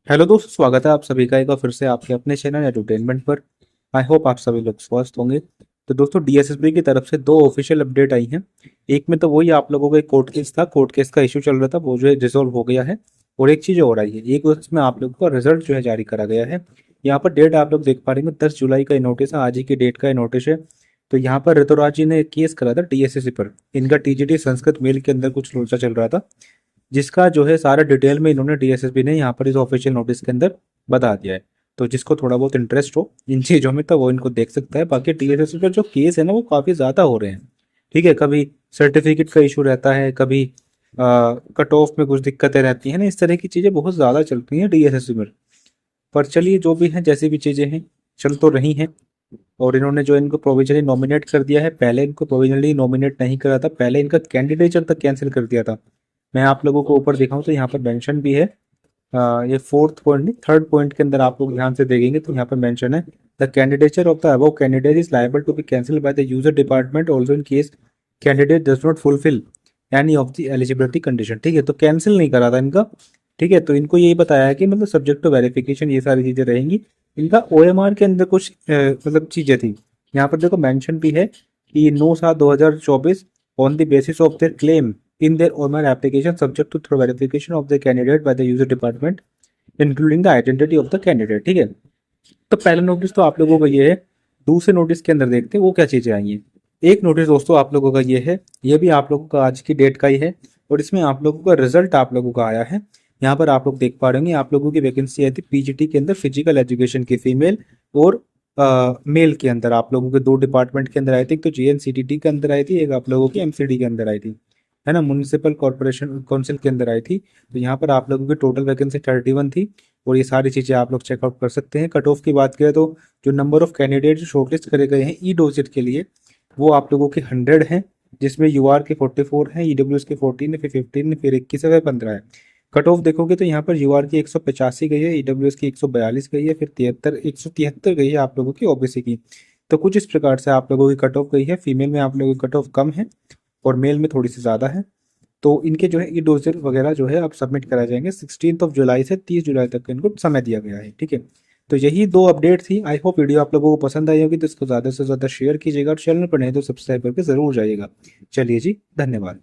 Hello दोस्तों, स्वागत है आप सभी का एक बार फिर से आपके अपने चैनल एंटरटेनमेंट पर। आई होप आप सभी लोग स्वस्थ होंगे। तो दोस्तों, डीएसएसबी की तरफ से दो ऑफिशियल अपडेट आई हैं। एक में तो वही आप लोगों का एक कोर्ट केस था, कोर्ट केस का इशू चल रहा था, वो जो है रिजोल्व हो गया है। और एक चीज़ और आई है, एक उसमें आप लोगों का रिजल्ट जो है जारी करा गया है। यहाँ पर डेट आप लोग देख पा रहे हैं, 10 जुलाई का नोटिस है, आज ही की डेट का नोटिस है। तो यहाँ पर ऋतुराज जी ने केस करा था डीएसएससी पर। इनका टीजीटी संस्कृत मेल के अंदर कुछ लोचा चल रहा था, जिसका जो है सारा डिटेल में इन्होंने डीएसएसबी ने यहाँ पर इस ऑफिशियल नोटिस के अंदर बता दिया है। तो जिसको थोड़ा बहुत इंटरेस्ट हो इन चीज़ों में तो वो इनको देख सकता है। बाकी डीएसएसबी पर जो केस है ना, वो काफ़ी ज़्यादा हो रहे हैं। ठीक है, कभी सर्टिफिकेट का इशू रहता है, कभी कट ऑफ में कुछ दिक्कतें रहती हैं ना, इस तरह की चीज़ें बहुत ज़्यादा चलती हैं डीएसएसबी में। पर चलिए, जो भी है, जैसी भी चीज़ें हैं, चल तो रही हैं। और इन्होंने जो इनको प्रोविजनली नॉमिनेट कर दिया है, पहले इनको प्रोविजनली नॉमिनेट नहीं करा था, पहले इनका कैंडिडेचर तक कैंसिल कर दिया था। मैं आप लोगों को ऊपर दिखाऊं तो यहाँ पर मेंशन भी है। ये फोर्थ पॉइंट नहीं, थर्ड पॉइंट के अंदर आप लोग ध्यान से देखेंगे तो यहाँ पर मेंशन है, the candidature of the above candidate is liable to be cancelled by the user department also in case candidate does not fulfil any of the eligibility condition. ठीक है, तो कैंसिल नहीं करा था इनका। ठीक है, तो इनको यही बताया है कि मतलब सब्जेक्ट टू वेरिफिकेशन ये सारी चीजें रहेंगी। इनका ओएमआर के अंदर कुछ मतलब चीजें थी। यहाँ पर देखो मेंशन भी है कि 9/7/2024 on the basis of their claim in their OMR application subject to thorough verification of the candidate by the user department including the identity of the candidate। ठीक है, तो पहला नोटिस तो आप लोगों का ये है। दूसरे नोटिस के अंदर देखते हैं वो क्या चीजें आई हैं। एक नोटिस दोस्तों आप लोगों का ये है, ये भी आप लोगों का आज की डेट का ही है। और इसमें आप लोगों का रिजल्ट आप लोगों का आया है। यहाँ पर आप लोग देख पा रहे होंगे, आप लोगों की वैकेंसी आई थी पीजीटी के अंदर फिजिकल एजुकेशन की फीमेल और मेल के अंदर। आप लोगों के दो डिपार्टमेंट के अंदर आई थी, एक तो जीएनसीटीटी के अंदर आई थी, एक आप लोगों की एमसीडी के अंदर आई थी, है ना, म्यूनिसिपल कॉर्पोरेशन काउंसिल के अंदर आई थी। तो यहाँ पर आप लोगों की टोटल वैकेंसी 31 थी। और ये सारी चीज़ें आप लोग चेकआउट कर सकते हैं। कट ऑफ की बात करें तो जो नंबर ऑफ कैंडिडेट शॉर्टलिस्ट करे गए हैं ई डोजेट के लिए, वो आप लोगों के 100 हैं, जिसमें यूआर के 44 हैं, ईडब्ल्यूएस के 14 है, फिर 15 है, फिर 21 है, फिर 15 है। कट ऑफ देखोगे तो यहाँ पर यूआर की 185 गई है, ईडब्ल्यूएस की 142 गई है, फिर 173 गई है आप लोगों की ओबीसी की। तो कुछ इस प्रकार से आप लोगों की कट ऑफ गई है। फीमेल में आप लोगों की कट ऑफ कम है और मेल में थोड़ी सी ज़्यादा है। तो इनके जो है ई डोजर वगैरह जो है आप सबमिट करा जाएंगे। 16 जुलाई से 30 जुलाई तक इनको समय दिया गया है। ठीक है, तो यही दो अपडेट थी। आई होप वीडियो आप लोगों को पसंद आई होगी, तो इसको ज़्यादा से ज़्यादा शेयर कीजिएगा और चैनल पर नहीं तो सब्सक्राइब करके ज़रूर जाइएगा। चलिए जी, धन्यवाद।